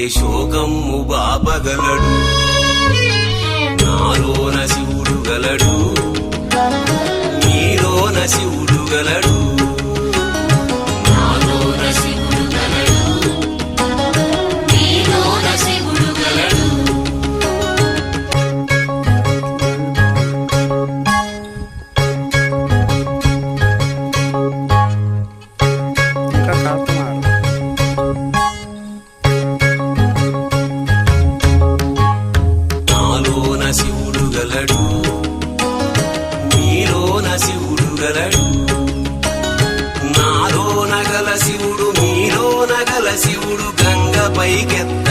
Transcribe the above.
శోకమ్ము బాపగలడు. నాలోన శివుడు గలడు, నీలోన శివుడు గలడు. నాలోన శివుడు గలడు, నీలోన శివుడు గలడు. నాలోన శివుడు గలడు, నీలోన శివుడు గలడు. నాలోన గల శివుడు, నీలోన గల శివుడు గంగ పైకెత్త